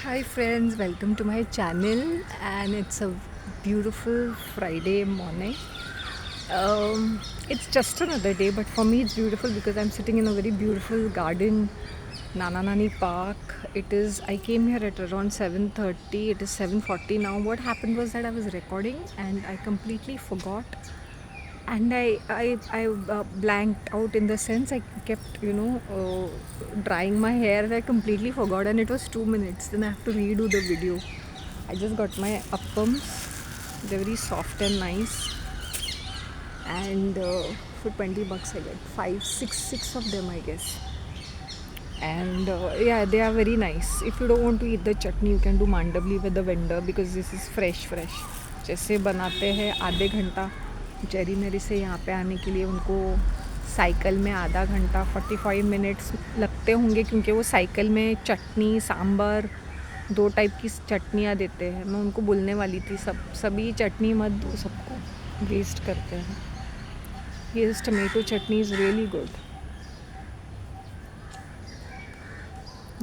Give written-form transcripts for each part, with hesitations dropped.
Hi friends, welcome to my channel and it's a beautiful Friday morning. It's just another day, but for me it's beautiful because I'm sitting in a very beautiful garden, Nana Nani Park. I came here at around 7:30. It is 7:40 now. What happened was that I was recording and I completely forgot, and I blanked out in the sense I kept drying my hair and I completely forgot, and it was 2 minutes. Then I have to redo the video. I just got my appams. They're very soft and nice, and for 20 bucks I get six of them, I guess. And yeah, they are very nice. If you don't want to eat the chutney, you can do mandavli with the vendor because this is fresh. जैसे बनाते हैं आधे घंटा Jerry मेरी से यहाँ पे आने के लिए उनको साइकिल में आधा घंटा 45 मिनट्स लगते होंगे, क्योंकि वो साइकिल में चटनी सांभर दो टाइप की चटनियाँ देते हैं. मैं उनको बोलने वाली थी सभी चटनी मत दो, सबको वेस्ट करते हैं. ये tomato chutney is really good.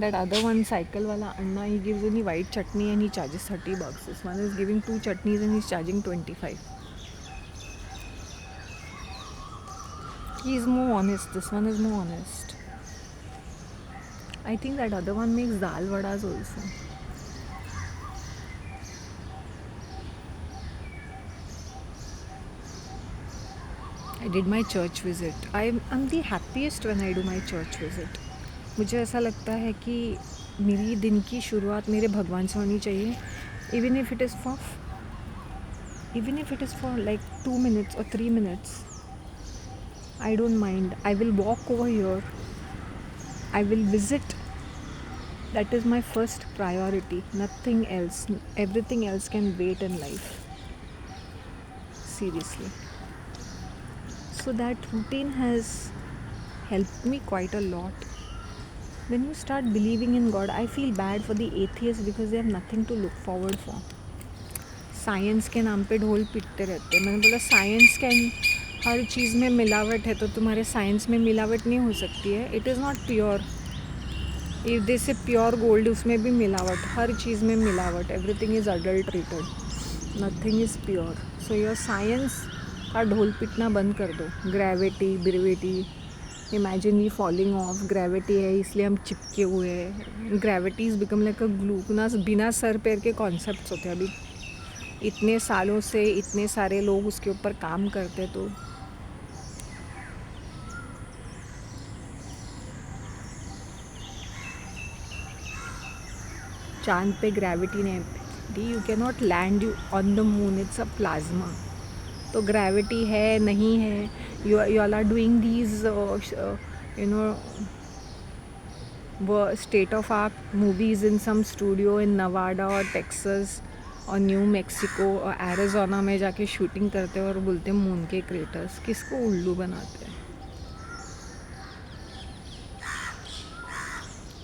That other one, cycle wala Anna, he gives only white chutney and he charges 30 bucks. This one is giving two chutneys and he's charging 25. He is more honest. This one is more honest. I think that other one makes dal vadas also. I did my church visit. I'm the happiest when I do my church visit. मुझे ऐसा लगता है कि मेरी दिन की शुरुआत मेरे भगवान से होनी चाहिए. Even if it is for like 2 minutes or 3 minutes, I don't mind. I will walk over here. I will visit. That is my first priority. Nothing else. Everything else can wait in life. Seriously. So that routine has helped me quite a lot. When you start believing in God, I feel bad for the atheists because they have nothing to look forward for. Science के नाम पे ढोल पीटते रहते हैं. मैंने बोला science can, हर चीज़ में मिलावट है, तो तुम्हारे साइंस में मिलावट नहीं हो सकती है. It is not pure. If they से प्योर गोल्ड, उसमें भी मिलावट. हर चीज़ में मिलावट. Everything is adulterated. Nothing is pure. So your science का ढोल पीटना बंद कर दो. Gravity imagine we falling off. Gravity है इसलिए हम चिपके हुए हैं. Gravity is become like a glue. बिना सर पैर के कॉन्सेप्ट्स होते हैं. अभी इतने सालों से इतने सारे लोग उसके ऊपर काम करते, तो चांद पे ग्रेविटी नहीं. You can not land you on the moon. It's a plasma. तो ग्रेविटी है नहीं है. You all are doing these state of art movies in some studio in Nevada और टेक्सास और न्यू मैक्सिको और एरिज़ोना में जाके शूटिंग करते हैं और बोलते हैं मून के क्रेटर्स. किसको उल्लू बनाते हैं.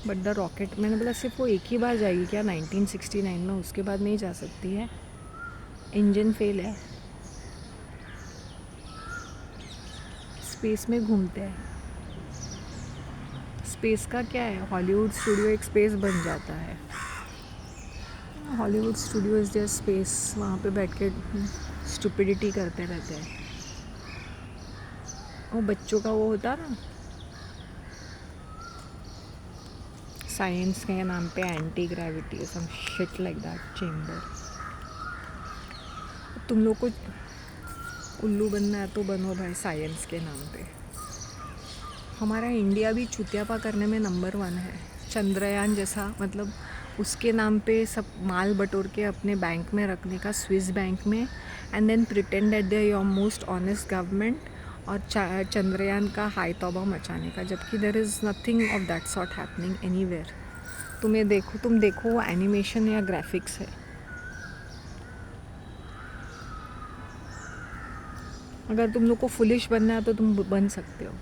बट द रॉकेट, मैंने बोला सिर्फ वो एक ही बार जाएगी क्या 1969 में, उसके बाद नहीं जा सकती है. इंजन फेल है. स्पेस में घूमते हैं. स्पेस का क्या है, हॉलीवुड स्टूडियो एक स्पेस बन जाता है. Hollywood studio is there space. वहाँ पे बैठ के स्टुपिडिटी करते रहते हैं. वो बच्चों का वो होता ना, साइंस के नाम पे anti gravity some shit like that chamber. तुम लोग को उल्लू बनना है तो बनो भाई साइंस के नाम पे. हमारा इंडिया भी चुतियापा करने में नंबर 1 है. चंद्रयान जैसा, मतलब उसके नाम पे सब माल बटोर के अपने बैंक में रखने का, स्विस बैंक में, and then pretend that they are your most honest government, और चंद्रयान का हाई तौबा मचाने का, जबकि there is nothing of that sort happening anywhere. तुम देखो वो एनिमेशन या ग्राफिक्स है. अगर तुम लोग को फुलिश बनना है तो तुम बन सकते हो.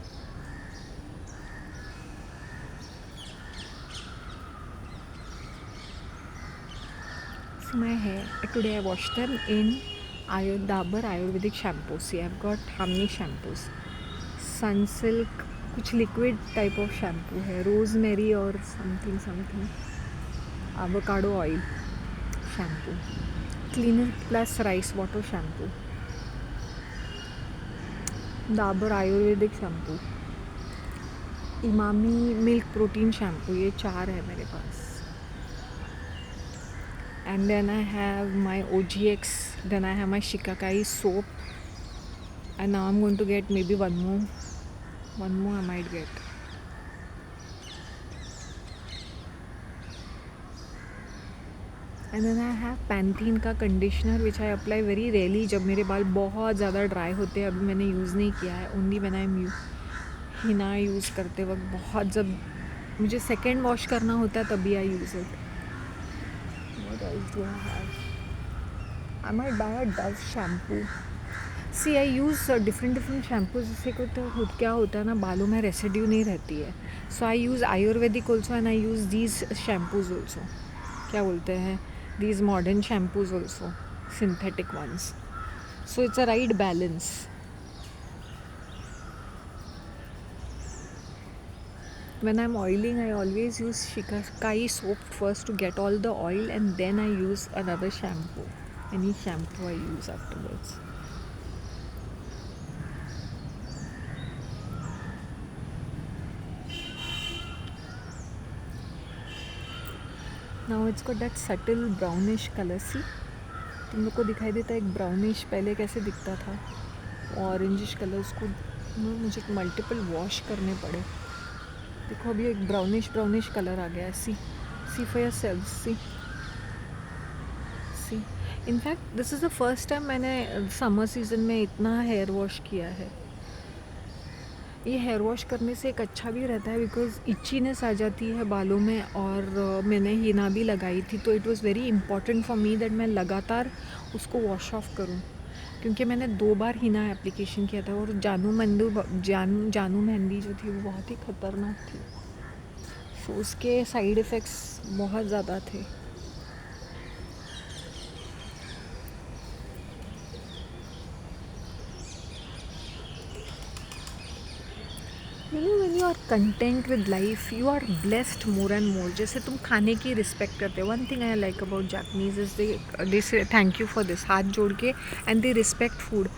My hair today I washed them in Dabur Ayurvedic shampoo. See, I've got how many shampoos? Sunsilk, कुछ liquid type of shampoo है, rosemary और something. avocado oil shampoo, Clinic Plus rice water shampoo, Dabur Ayurvedic shampoo, Emami milk protein shampoo, ये 4 है मेरे पास. And then I have my OGX, then I have my Shikakai soap, and now I'm going to get maybe one more I might get. And then I have Pantene का conditioner which I apply very rarely जब मेरे बाल बहुत ज़्यादा dry होते हैं. अभी मैंने यूज़ नहीं किया है, only when I am Hina use करते वक्त बहुत, जब मुझे सेकेंड वॉश करना होता है तभी I use it. What else do I have? I might buy a Dove shampoo. See, I use different shampoos. इससे को तो क्या होता है ना, बालों में रेसिड्यू नहीं रहती है. So I use Ayurvedic also and I use these shampoos also. क्या बोलते हैं, these modern shampoos also, synthetic ones. So it's a right balance. When I'm oiling, I always use Shikakai soap first to get all the oil, and then I use another shampoo. Any shampoo I use afterwards. Now it's got that subtle brownish color. See, तुम लोग को दिखाई देता है एक brownish, पहले कैसे दिखता था ऑरेंजिश कलर. उसको मुझे मल्टीपल वॉश करने पड़े. देखो अभी एक ब्राउनिश कलर आ गया है. See for yourself. See in fact this is the first time मैंने समर सीज़न में इतना हेयर वॉश किया है. ये हेयर वॉश करने से एक अच्छा भी रहता है बिकॉज इचीनेस आ जाती है बालों में, और मैंने हिना भी लगाई थी, तो it was very important for me that मैं लगातार उसको वॉश ऑफ करूं, क्योंकि मैंने 2 बार हिना एप्लीकेशन किया था और जानू मेहंदी जो थी वो बहुत ही ख़तरनाक थी. सो उसके साइड इफ़ेक्ट्स बहुत ज़्यादा थे. When you are content with life, you are blessed more and more. जैसे तुम खाने की रिस्पेक्ट करते हो. One thing I like about Japanese is they say thank you for this, हाथ जोड़ के, and they respect food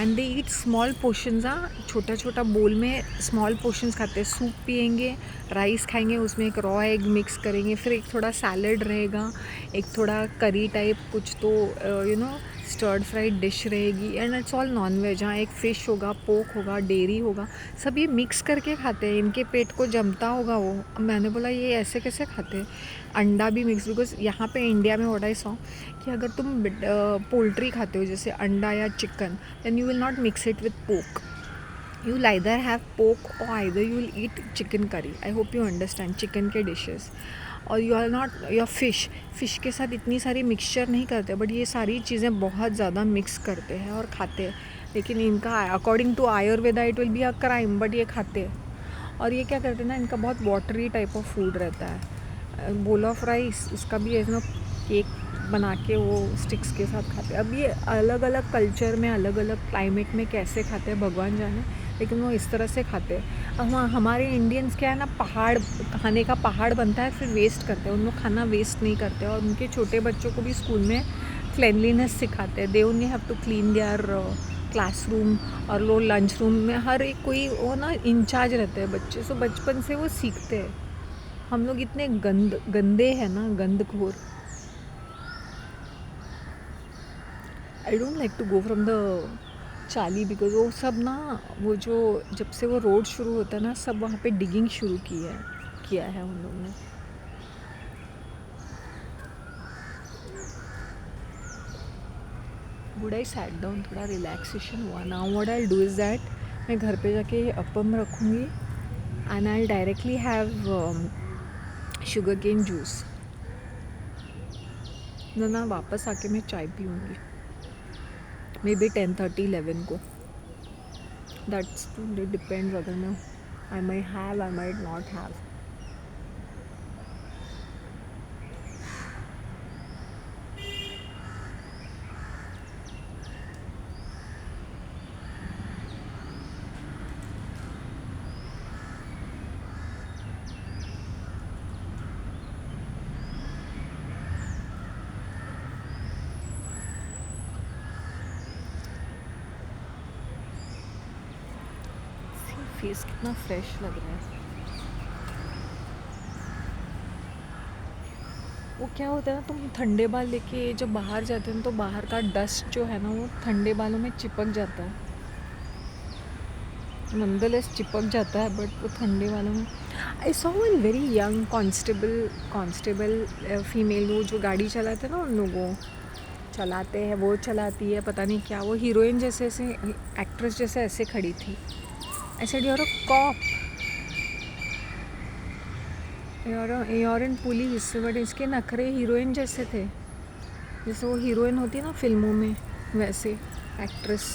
and they eat small portions. छोटा बोल में small portions खाते हैं. सूप पियेंगे, राइस खाएंगे, उसमें एक रॉ एग मिक्स करेंगे, फिर एक थोड़ा सैलड रहेगा, एक थोड़ा करी टाइप कुछ तो स्टर्ड फ्राइड डिश रहेगी, and it's all non veg. हाँ, एक फ़िश होगा, पोक होगा, डेयरी होगा, सब ये मिक्स करके खाते हैं. इनके पेट को जमता होगा वो. मैंने बोला ये ऐसे कैसे खाते हैं. अंडा भी मिक्स, बिकॉज यहाँ पे इंडिया में व्हाट आई सॉ कि अगर तुम पोल्ट्री खाते हो जैसे अंडा या chicken, then you will not mix it with pork. You will either have pork or either you will eat chicken curry. I hope you understand chicken के dishes. और you are not your fish के साथ इतनी सारी mixture नहीं करते, but ये सारी चीज़ें बहुत ज़्यादा मिक्स करते हैं और खाते हैं. लेकिन इनका according to Ayurveda it will be a crime, but ये खाते हैं. और ये क्या करते हैं ना, इनका बहुत वाटरी टाइप ऑफ फूड रहता है. बोल ऑफ राइस, उसका भी ऐसा केक बना के वो स्टिक्स के साथ खाते हैं. अब ये अलग अलग कल्चर में अलग अलग क्लाइमेट में कैसे खाते हैं भगवान जाने, लेकिन वो इस तरह से खाते हैं. अब हमारे इंडियंस क्या है ना, खाने का पहाड़ बनता है फिर वेस्ट करते हैं. उन लोग खाना वेस्ट नहीं करते, और उनके छोटे बच्चों को भी स्कूल में क्लिनलीनेस सिखाते हैं. They only have to clean their classroom, और वो लंच रूम में हर एक कोई वो ना इंचार्ज रहते हैं बच्चे. सो बचपन से वो सीखते हैं. हम लोग इतने गंदे हैं ना, गंदखोर. I don't like to go from the चाली, बिकॉज वो सब ना, वो जो जब से वो रोड शुरू होता है ना, सब वहाँ पे डिगिंग शुरू किया है उन लोगों ने. गुड, आई सैट डाउन, थोड़ा रिलैक्सेशन हुआ. Now what I do is that मैं घर पे जाके अपम रखूँगी and I directly have sugar cane juice. ना वापस आके मैं चाय पीऊँगी मे बी 10:30-11 को. दैट्स डिपेंड्स अगर मैं I might not have. Face कितना फ्रेश लग रहा है। वो क्या होता है ना, तुम ठंडे बाल लेके जब बाहर जाते हो तो बाहर का डस्ट जो है ना वो ठंडे बालों में चिपक जाता है, नंदलेस चिपक जाता है, बट वो ठंडे वालों में। I saw one very young constable female, वो जो गाड़ी चलाते हैं ना, उन लोगों चलाते हैं, वो चलाती है पता नहीं क्या, वो हीरोइन जैसे ऐसे, एक्ट्रेस जैसे ऐसे खड़ी थी। I said you're a cop, you're in police, but इसके नखरे हीरोइन जैसे थे, जैसे वो हीरोइन होती है ना फिल्मों में, वैसे एक्ट्रेस,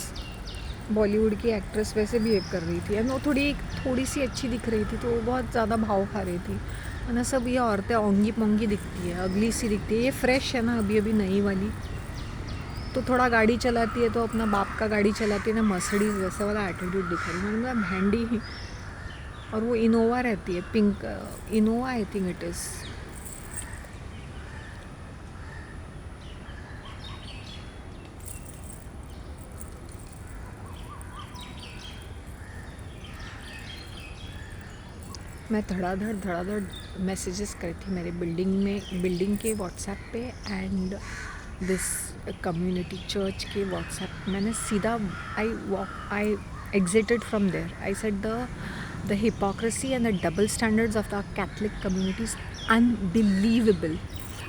बॉलीवुड की एक्ट्रेस वैसे बिहेव कर रही थी। एंड वो थोड़ी सी अच्छी दिख रही थी, तो वो बहुत ज़्यादा भाव खा रही थी। है ना, सब ये औरतें ओंगी पोंगी दिखती है, अगली सी दिखती है। ये फ्रेश है ना, अभी अभी नई वाली, तो थोड़ा गाड़ी चलाती है तो अपना बाप का गाड़ी चलाती है ना, मर्सिडीज़, वैसा वाला एटीट्यूड दिखा रही है, मतलब भैंडी ही। और वो इनोवा रहती है, pink Innova, I think it is. मैं धड़ाधड़ मैसेजेस करी थी मेरे बिल्डिंग के व्हाट्सएप पे, एंड दिस कम्युनिटी चर्च के व्हाट्सएप। मैंने सीधा I exited from there. I said the hypocrisy and the double standards of the Catholic community is unbelievable.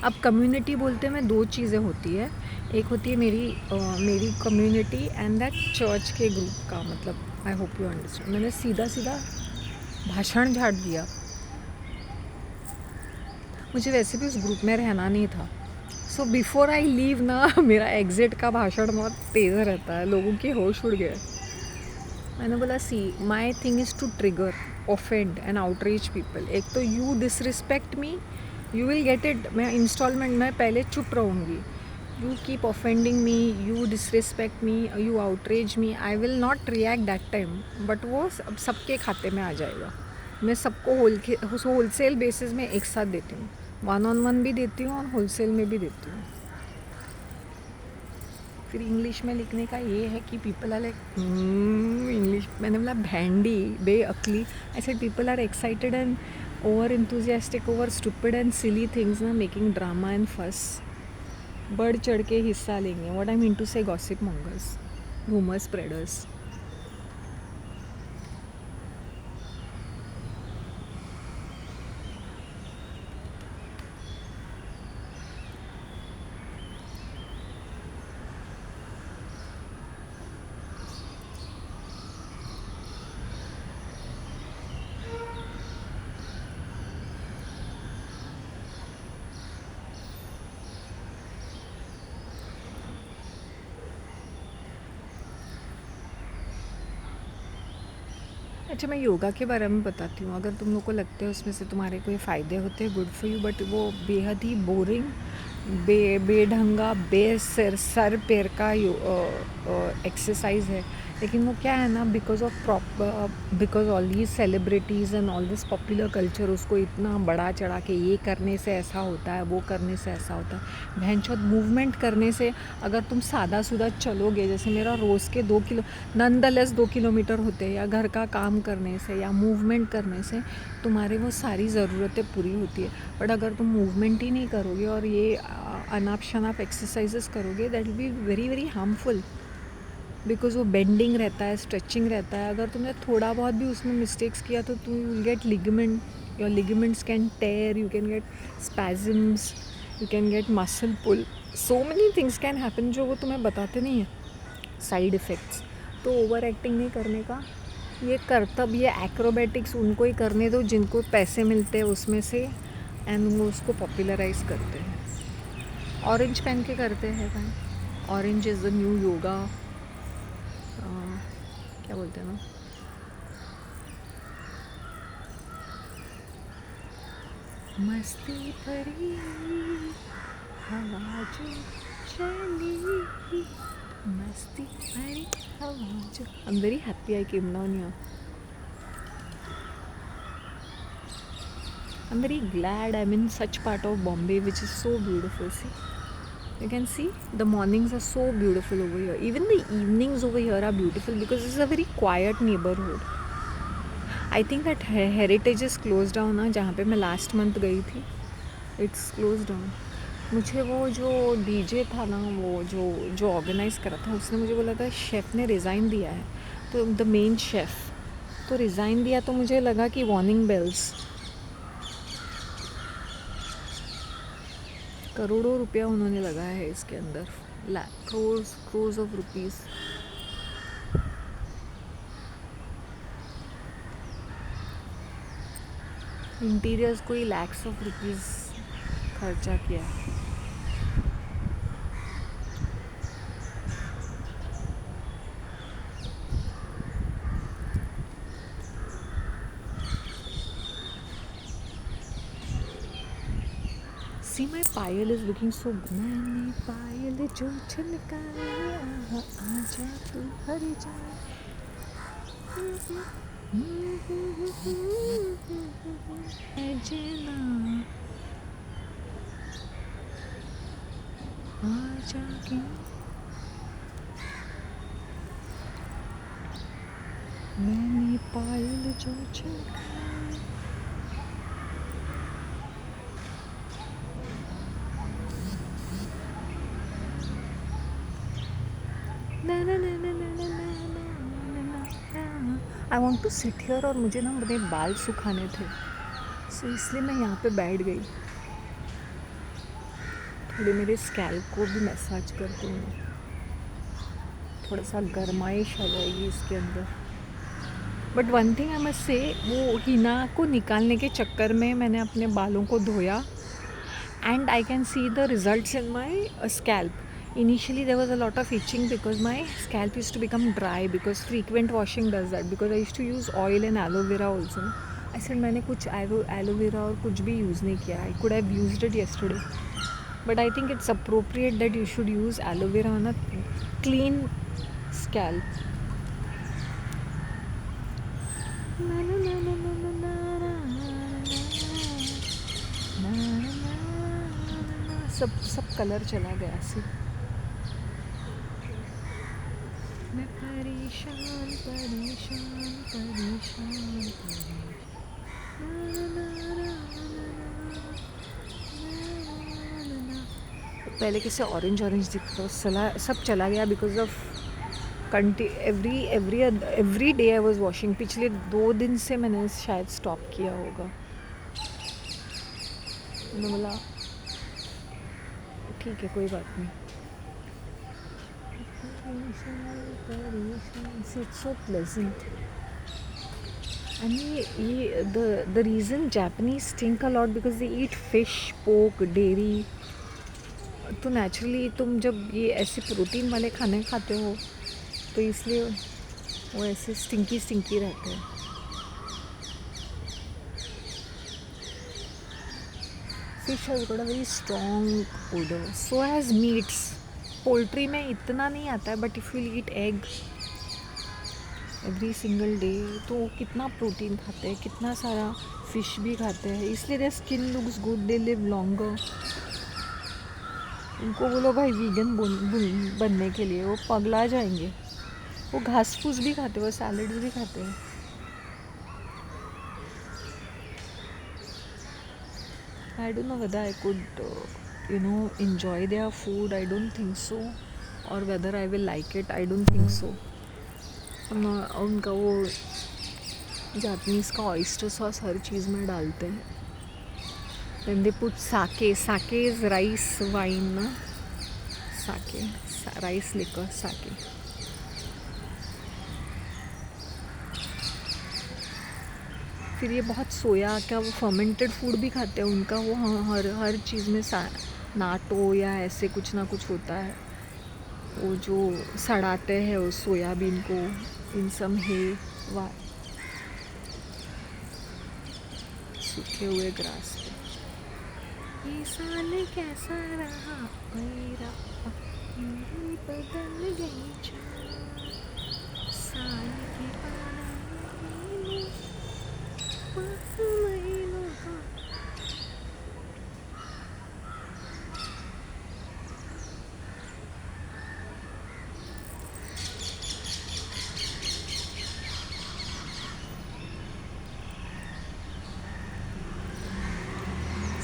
अब कम्युनिटी बोलते में दो चीज़ें होती है, एक होती है मेरी कम्युनिटी एंड दैट चर्च के ग्रुप का, मतलब आई होप यू अंडरस्टैंड। मैंने सीधा भाषण झाड़ दिया। मुझे वैसे भी उस ग्रुप में रहना नहीं था, सो बिफोर आई लीव ना मेरा एग्ज़िट का भाषण बहुत तेज़ रहता है, लोगों के होश उड़ गए। मैंने बोला, see my thing is to trigger, offend and outreach people. एक तो you disrespect me, you will get it. मैं इंस्टॉलमेंट में पहले चुप रहूँगी। You keep offending me, you disrespect me, you outreach me, I will not react that time, but वो सबके खाते में आ जाएगा। मैं सबको होलसेल बेसिस में एक साथ देती हूँ, 1-on-1 भी देती हूँ और होलसेल में भी देती हूँ। फिर इंग्लिश में लिखने का ये है कि पीपल आर लाइक, इंग्लिश मैंने बोला भैंडी बेअक्ली। ऐसे people are excited and over enthusiastic over stupid and silly things ना, मेकिंग ड्रामा एंड फस, बढ़ चढ़ के हिस्सा लेंगे। What I mean to say, gossip mongers, rumour spreaders. अच्छा, मैं योगा के बारे में बताती हूँ। अगर तुम लोग को लगते हैं उसमें से तुम्हारे कोई फ़ायदे होते हैं, गुड फॉर यू, बट वो बेहद ही बोरिंग, बेढंगा, सर पैर का एक्सरसाइज है। लेकिन वो क्या है ना, because all these celebrities and all this popular culture उसको इतना बड़ा चढ़ा के, ये करने से ऐसा होता है, वो करने से ऐसा होता है। भैंचोद मूवमेंट करने से, अगर तुम सादा सुदा चलोगे, जैसे मेरा रोज़ के 2 किलोमीटर होते हैं, या घर का काम करने से या मूवमेंट करने से तुम्हारे वो सारी ज़रूरतें पूरी होती है। बट अगर तुम मूवमेंट ही नहीं करोगे और ये अनाप शनाप एक्सरसाइजेस करोगे, that will be very very harmful, because वो बेंडिंग रहता है, स्ट्रेचिंग रहता है। अगर तुमने थोड़ा बहुत भी उसमें मिस्टेक्स किया तो you will get ligament, your ligaments can tear, you can get spasms, you can get muscle pull, so many things can happen जो वो तुम्हें बताते नहीं हैं, साइड इफ़ेक्ट्स। तो ओवर एक्टिंग नहीं करने का, ये करतब, ये एक्रोबेटिक्स उनको ही करने दो जिनको पैसे मिलते हैं उसमें से, एंड वो उसको पॉपुलराइज करते हैं। ऑरेंज पहन के करते हैं भाई, orange is the new yoga, क्या बोलते हैं ना, मस्ती भरी हवा जो चली, मस्ती भरी हवा जो। I am very happy I came down here. I am very glad I'm in such part of Bombay which is so beautiful. See, you can see the mornings are so beautiful over here. Even the evenings over here are beautiful because this is a very quiet neighborhood. I think that heritage is close down ना, जहाँ पे मैं last month गई थी, it's close down. मुझे वो जो DJ था ना, वो जो जो ऑर्गेनाइज़ करा था, उसने मुझे बोला था शेफ़ ने रिज़ाइन दिया है. तो द मेन शेफ़ तो रिज़ाइन दिया, तो मुझे लगा कि वार्निंग बेल्स. करोड़ों रुपया उन्होंने लगाया है इसके अंदर, क्रोर्स ऑफ रुपीज़. इंटीरियर्स को ही लैक्स ऑफ रुपीज़ खर्चा किया है. See, my Payal is looking so good. मैंने पायल जो छलकाया, आजा तू हर जाए. जना आजा के मैंने पायल जो छलकाया. I want to sit here, और मुझे ना अपने बाल सुखाने थे, सो इसलिए मैं यहाँ पे बैठ गई. थोड़े मेरे स्कैल्प को भी मसाज करती हूँ, थोड़ा सा गर्माइश आ जाएगी इसके अंदर. But one thing I must say, वो हिना को निकालने के चक्कर में मैंने अपने बालों को धोया, and I can see the results in my scalp. Initially there was a lot of itching because my scalp used to become dry because frequent washing does that, because I used to use oil and aloe vera also. I said मैंने कुछ aloe vera और कुछ भी use नहीं किया. I could have used it yesterday, but I think it's appropriate that you should use aloe vera on a clean scalp. सब colour चला गया से. मैं परेशान परेशान परेशान पहले कैसे ऑरेंज दिखता, सब चला गया because of every day I was washing. पिछले 2 दिन से मैंने शायद स्टॉप किया होगा. मैं बोला ठीक है, कोई बात नहीं. It's so pleasant. And the reason Japanese stink a lot because they eat fish, pork, dairy. तो नेचुरली तुम जब ये ऐसे प्रोटीन वाले खाने खाते हो, तो इसलिए वो ऐसे स्टिंकी रहते हैं. Fish has got a very strong odour, so has meats. Poultry में इतना नहीं आता है, but if you eat egg every single day, तो कितना प्रोटीन खाते हैं, कितना सारा फिश भी खाते हैं, इसलिए their skin looks good, they live longer. उनको बोलो भाई वीगन बनने के लिए, वो पगला जाएंगे. वो घास फूस भी खाते हैं, वो सैलड्स भी खाते हैं. I don't know whether I could enjoy their food. I don't think so. Or whether I will like it. I don't think so. उनका वो जापानीज का ऑयस्टर सॉस हर चीज़ में डालते हैं. Then they put sake. Sake is rice wine ना. Sake, rice liquor, sake. फिर ये बहुत सोया का वो फर्मेंटेड फूड भी खाते हैं. उनका वो हर चीज़ में नाटो या ऐसे कुछ ना कुछ होता है. वो जो सड़ाते हैं उस सोयाबीन को इन सम है सूखे हुए ग्रास पे. ये साल कैसा रहा मेरा, बदल गई साल के महीनों का.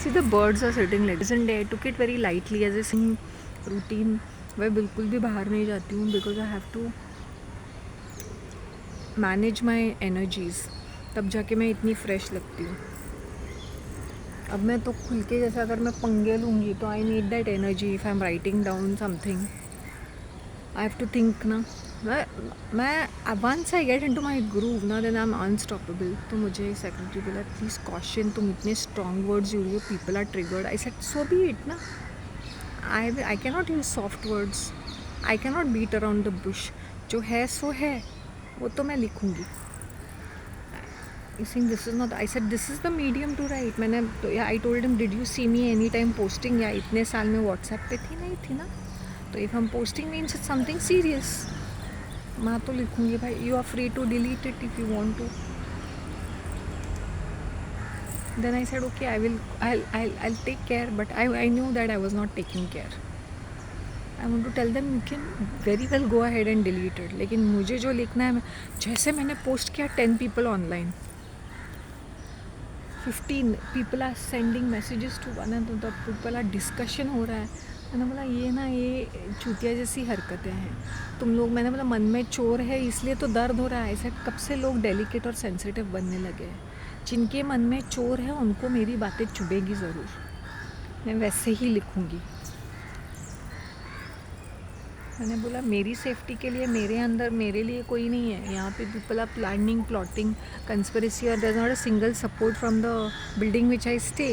See the birds are sitting like this and I took it very lightly as a routine. मैं बिल्कुल भी बाहर नहीं जाती हूँ because I have to manage my energies. तब जाके मैं इतनी फ्रेश लगती हूँ. अब मैं तो खुल के जैसे अगर मैं पंगे लूँगी तो I need that energy if I am writing down something I have to think ना. मैं once I get into my groove ना देन आई एम अनस्टॉपेबल. तो मुझे सेक्रेटरी बोला प्लीज़ कॉशन, तुम इतने स्ट्रॉन्ग वर्ड्स यूज हो, people are triggered. I said so be it ना. I can not use soft words, I can not beat around the bush. जो है सो है, वो तो मैं लिखूँगी. You think this is not, I said this is the medium to write. मैंने तो I told him did you see me any time posting? या इतने साल में WhatsApp पे थी नहीं थी ना. तो if I'm posting means it's something serious. मैं तो लिखूँगी भाई. You are free to delete it if you want to. Then I said okay, I'll take care, but I knew that I was not taking care. I want to tell them you can very well go ahead and delete it. लेकिन मुझे जो लिखना है, जैसे मैंने post किया 10 people online. 15 people are sending messages to one another. people are discussion हो रहा है. मैंने बोला ये ना ये चूतिया जैसी हरकतें हैं तुम लोग. मैंने बोला मन में चोर है इसलिए तो दर्द हो रहा है. ऐसा कब से लोग डेलिकेट और सेंसिटिव बनने लगे हैं. जिनके मन में चोर है उनको मेरी बातें चुभेगी ज़रूर. मैं वैसे ही लिखूँगी. मैंने बोला मेरी सेफ्टी के लिए मेरे अंदर मेरे लिए कोई नहीं है. यहाँ पे people are planning plotting conspiracy और there is not a single support from the building which I stay.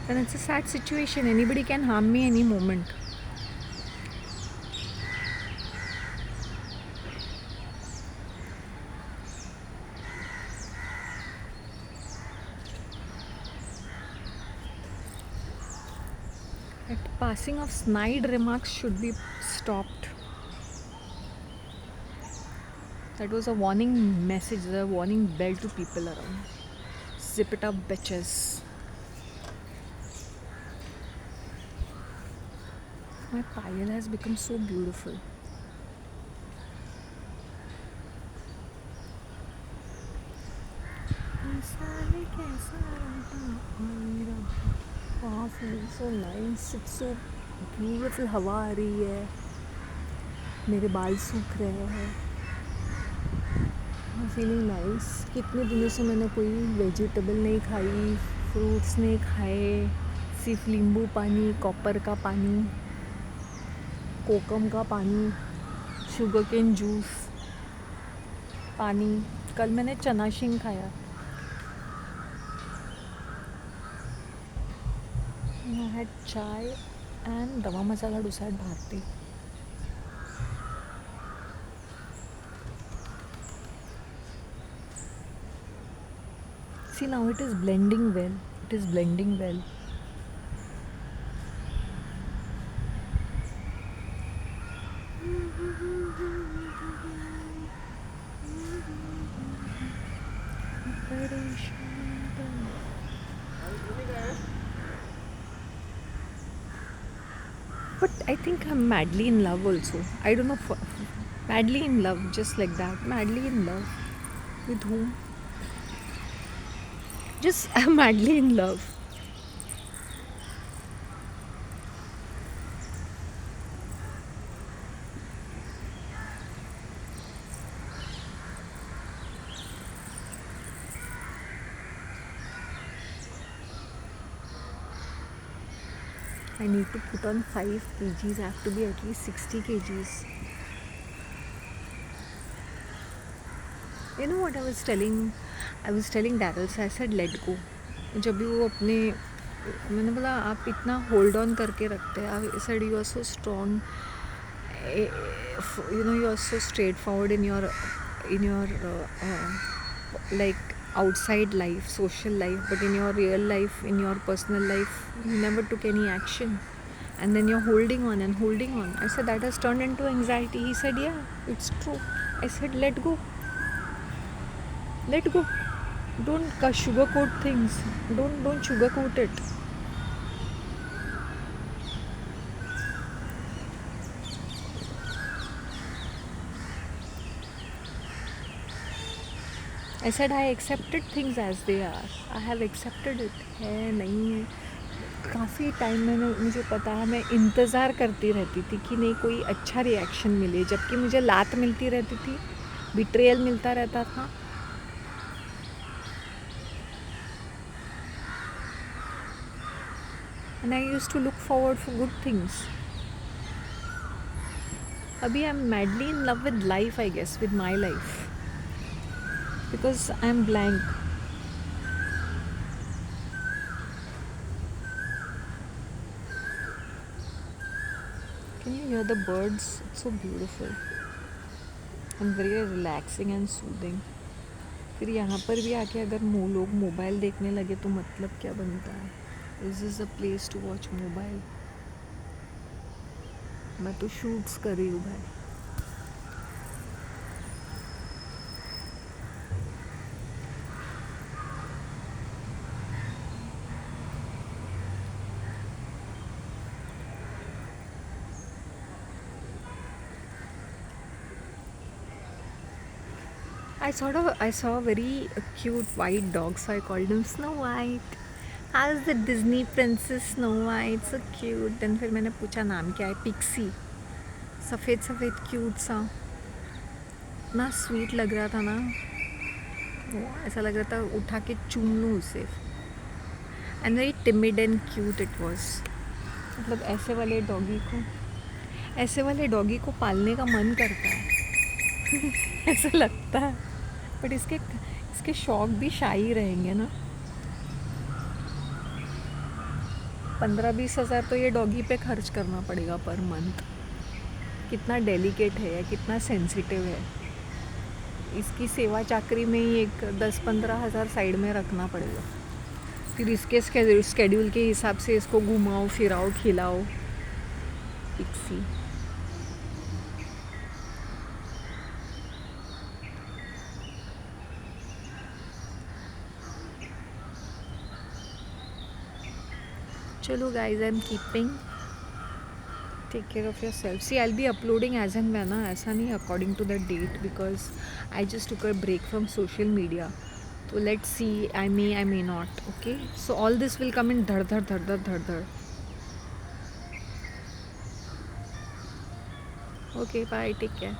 Then it's a sad situation. Anybody can harm me any moment. At passing of snide remarks should be stopped. That was a warning message, a warning bell to people around. Zip it up, bitches. My payal has become so beautiful. Wow, feels so nice. It's so beautiful. हवा आ रही है. मेरे बाल सूख रहे हैं. Feeling nice. कितने दिनों से मैंने कोई वेजिटेबल नहीं खाई, फ्रूट्स नहीं खाए. सिर्फ नींबू पानी, कॉपर का पानी, कोकम का पानी, शुगर केन जूस, पानी. कल मैंने चना शिंग खाया. I had chai and रवा masala dosa at Bharti. See now it is blending well. It is blending well. But I think I'm madly in love also. I don't know. Madly in love, just like that. Madly in love. With whom? Just I'm madly in love. I need to put on 5 kgs. I have to be at least 60 kgs. You know what I was telling Daryl. I said let go. जब भी वो अपने, मैंने बोला आप इतना hold on करके रखते हैं. I said you are so strong. You know you are so straightforward in your like outside life, social life, but in your real life, in your personal life, you never took any action. And then you're holding on and holding on. I said that has turned into anxiety. He said yeah, it's true. I said let go. Let go. Don't sugarcoat things. Don't sugarcoat it. I said I accepted things as they are. I have accepted it. है नहीं है. काफ़ी time मैंने मुझे पता है मैं इंतज़ार करती रहती थी कि नहीं कोई अच्छा रिएक्शन मिले, जबकि मुझे लात मिलती रहती थी, बिट्रेयल मिलता रहता था। And I used to look forward for good things. अभी I am madly in love with life, I guess, with my life, because I am blank. Can you hear the birds? It's so beautiful and very relaxing and soothing. फिर यहाँ पर भी आके अगर लोग mobile देखने लगे तो मतलब क्या बनता है? This is a place to watch mobile. मैं तो शूट्स कर रही हूँ भाई. I saw a very cute white dog, so I called him Snow White. How's the Disney princess Snow White? So cute. Then फिर मैंने पूछा नाम क्या है? पिक्सी. सफ़ेद सफ़ेद क्यूट सा, इतना स्वीट लग रहा था ना, वो ऐसा लग रहा था उठा के चूम लूँ उसे. And very timid and cute it was. मतलब ऐसे वाले डॉगी को पालने का मन करता है. ऐसा लगता है. बट इसके शौक भी शाही रहेंगे ना. 15-20 हज़ार तो ये डॉगी पे खर्च करना पड़ेगा पर मंथ. कितना डेलिकेट है या कितना सेंसिटिव है. इसकी सेवा चाकरी में ही एक 10-15 हज़ार साइड में रखना पड़ेगा. फिर इसके स्केड्यूल के हिसाब से इसको घुमाओ फिराओ खिलाओ. पिक्सी. चलो guys, I'm keeping. Take care of yourself. See, I'll be uploading as and when, ऐसा नहीं according to the date, because I just took a break from social media. So let's see, I may not. Okay, so all this will come in dhar dhar. Okay, bye, take care.